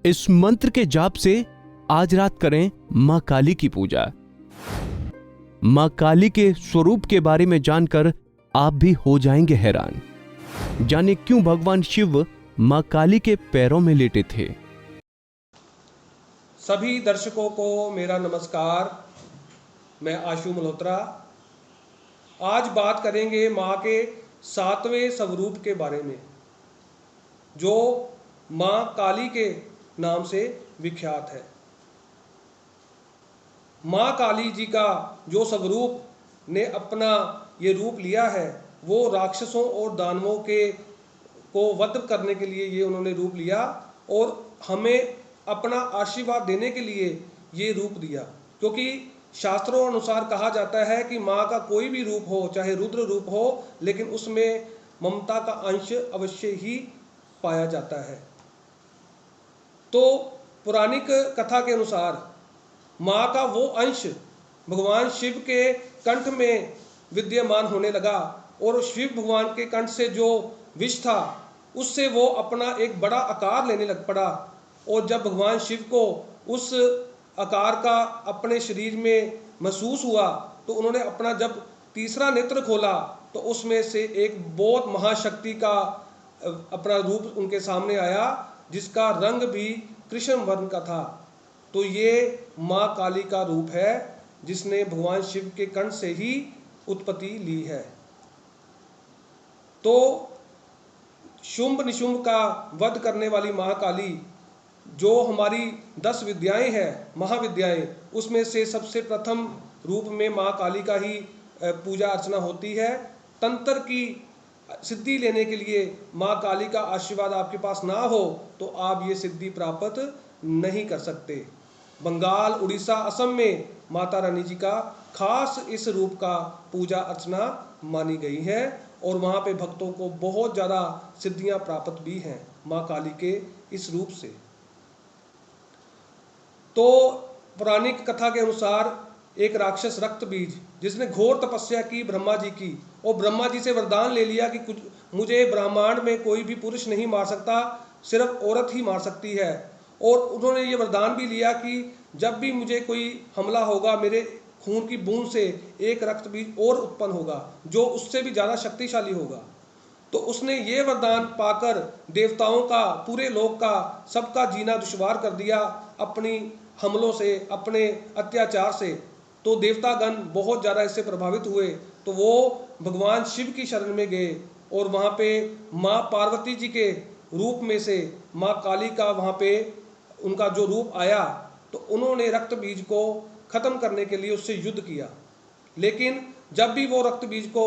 इस मंत्र के जाप से आज रात करें मां काली की पूजा। मां काली के स्वरूप के बारे में जानकर आप भी हो जाएंगे हैरान। जाने क्यों भगवान शिव मां काली के पैरों में लेटे थे। सभी दर्शकों को मेरा नमस्कार। मैं आशु मल्होत्रा। आज बात करेंगे माँ के 7वें स्वरूप के बारे में, जो माँ काली के नाम से विख्यात है। माँ काली जी का जो स्वरूप ने अपना ये रूप लिया है, वो राक्षसों और दानवों के को वध करने के लिए ये उन्होंने रूप लिया और हमें अपना आशीर्वाद देने के लिए ये रूप दिया। क्योंकि शास्त्रों अनुसार कहा जाता है कि माँ का कोई भी रूप हो, चाहे रुद्र रूप हो, लेकिन उसमें ममता का अंश अवश्य ही पाया जाता है। तो पौराणिक कथा के अनुसार माँ का वो अंश भगवान शिव के कंठ में विद्यमान होने लगा और शिव भगवान के कंठ से जो विष था उससे वो अपना एक बड़ा आकार लेने लग पड़ा। और जब भगवान शिव को उस आकार का अपने शरीर में महसूस हुआ तो उन्होंने अपना जब तीसरा नेत्र खोला तो उसमें से एक बहुत महाशक्ति का अपना रूप उनके सामने आया, जिसका रंग भी कृष्ण वर्ण का था। तो ये माँ काली का रूप है, जिसने भगवान शिव के कंठ से ही उत्पत्ति ली है। तो शुंभ निशुंभ का वध करने वाली महाकाली, जो हमारी 10 विद्याएं हैं, महाविद्याएं, उसमें से सबसे प्रथम रूप में माँ काली का ही पूजा अर्चना होती है। तंत्र की सिद्धि लेने के लिए माँ काली का आशीर्वाद आपके पास ना हो तो आप ये सिद्धि प्राप्त नहीं कर सकते। बंगाल, उड़ीसा, असम में माता रानी जी का खास इस रूप का पूजा अर्चना मानी गई है और वहाँ पे भक्तों को बहुत ज़्यादा सिद्धियाँ प्राप्त भी हैं माँ काली के इस रूप से। तो पौराणिक कथा के अनुसार एक राक्षस रक्त बीज, जिसने घोर तपस्या की ब्रह्मा जी की और ब्रह्मा जी से वरदान ले लिया कि कुछ मुझे ब्रह्मांड में कोई भी पुरुष नहीं मार सकता, सिर्फ औरत ही मार सकती है। और उन्होंने ये वरदान भी लिया कि जब भी मुझे कोई हमला होगा, मेरे खून की बूंद से एक रक्त बीज और उत्पन्न होगा जो उससे भी ज़्यादा शक्तिशाली होगा। तो उसने ये वरदान पाकर देवताओं का, पूरे लोक का, सबका जीना दुश्वार कर दिया अपनी हमलों से, अपने अत्याचार से। तो देवतागण बहुत ज़्यादा इससे प्रभावित हुए तो वो भगवान शिव की शरण में गए और वहाँ पे माँ पार्वती जी के रूप में से माँ काली का वहाँ पे उनका जो रूप आया, तो उन्होंने रक्त बीज को खत्म करने के लिए उससे युद्ध किया। लेकिन जब भी वो रक्त बीज को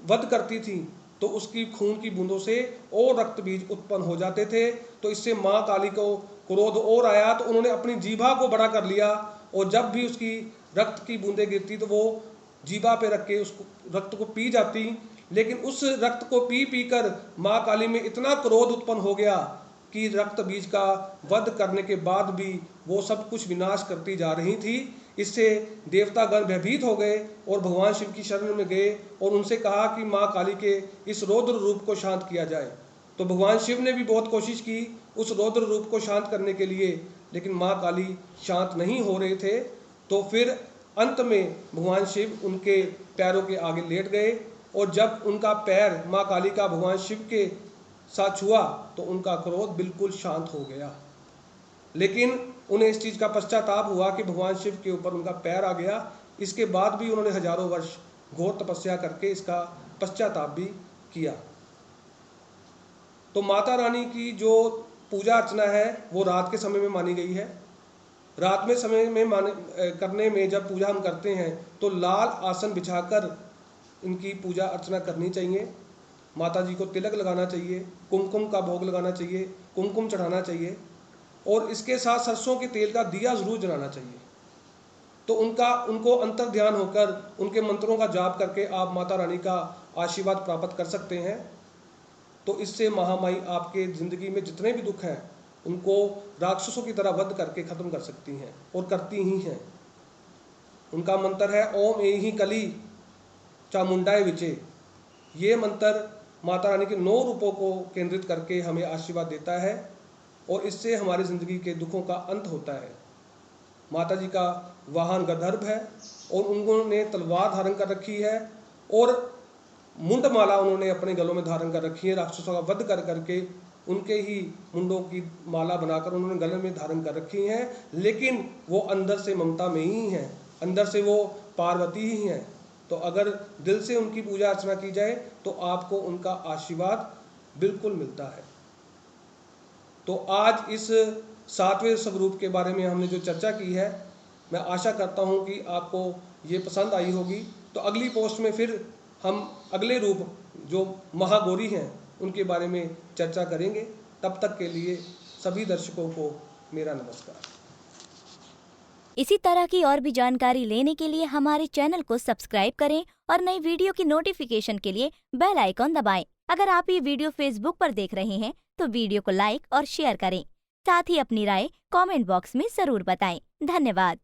वध करती थी तो उसकी खून की बूंदों से और रक्त बीज उत्पन्न हो जाते थे। तो इससे माँ काली को क्रोध और आया तो उन्होंने अपनी जीभा को बड़ा कर लिया और जब भी उसकी रक्त की बूंदें गिरती तो वो जीभा पे रख के उसको रक्त को पी जाती। लेकिन उस रक्त को पी पी कर माँ काली में इतना क्रोध उत्पन्न हो गया कि रक्त बीज का वध करने के बाद भी वो सब कुछ विनाश करती जा रही थी। इससे देवतागण भयभीत हो गए और भगवान शिव की शरण में गए और उनसे कहा कि माँ काली के इस रौद्र रूप को शांत किया जाए। तो भगवान शिव ने भी बहुत कोशिश की उस रौद्र रूप को शांत करने के लिए, लेकिन माँ काली शांत नहीं हो रहे थे। तो फिर अंत में भगवान शिव उनके पैरों के आगे लेट गए और जब उनका पैर माँ काली का भगवान शिव के साथ छुआ तो उनका क्रोध बिल्कुल शांत हो गया। लेकिन उन्हें इस चीज़ का पश्चाताप हुआ कि भगवान शिव के ऊपर उनका पैर आ गया। इसके बाद भी उन्होंने हजारों वर्ष घोर तपस्या करके इसका पश्चाताप भी किया। तो माता रानी की जो पूजा अर्चना है वो रात के समय में मानी गई है। रात में समय में करने में जब पूजा हम करते हैं तो लाल आसन बिछाकर इनकी पूजा अर्चना करनी चाहिए। माता जी को तिलक लगाना चाहिए, कुमकुम का भोग लगाना चाहिए, कुमकुम चढ़ाना चाहिए और इसके साथ सरसों के तेल का दिया जरूर जलाना चाहिए। तो उनको अंतर ध्यान होकर उनके मंत्रों का जाप करके आप माता रानी का आशीर्वाद प्राप्त कर सकते हैं। तो इससे महामाई आपके ज़िंदगी में जितने भी दुख हैं उनको राक्षसों की तरह वध करके ख़त्म कर सकती हैं और करती ही हैं। उनका मंत्र है ओम ए ही कली चामुंडाए विचे। ये मंत्र माता रानी के 9 रूपों को केंद्रित करके हमें आशीर्वाद देता है। और इससे हमारी ज़िंदगी के दुखों का अंत होता है। माता जी का वाहन गंधर्व है और उन्होंने तलवार धारण कर रखी है और मुंडमाला उन्होंने अपने गलों में धारण कर रखी है। राक्षसों का वध कर करके उनके ही मुंडों की माला बनाकर उन्होंने गले में धारण कर रखी है, लेकिन वो अंदर से ममता में ही हैं, अंदर से वो पार्वती ही हैं। तो अगर दिल से उनकी पूजा अर्चना की जाए तो आपको उनका आशीर्वाद बिल्कुल मिलता है। तो आज इस 7वें स्वरूप के बारे में हमने जो चर्चा की है, मैं आशा करता हूं कि आपको ये पसंद आई होगी। तो अगली पोस्ट में फिर हम अगले रूप जो महागौरी हैं उनके बारे में चर्चा करेंगे। तब तक के लिए सभी दर्शकों को मेरा नमस्कार। इसी तरह की और भी जानकारी लेने के लिए हमारे चैनल को सब्सक्राइब करें और नई वीडियो की नोटिफिकेशन के लिए बेल आइकॉन दबाएं। अगर आप ये वीडियो फेसबुक पर देख रहे हैं तो वीडियो को लाइक और शेयर करें। साथ ही अपनी राय कमेंट बॉक्स में जरूर बताएं। धन्यवाद।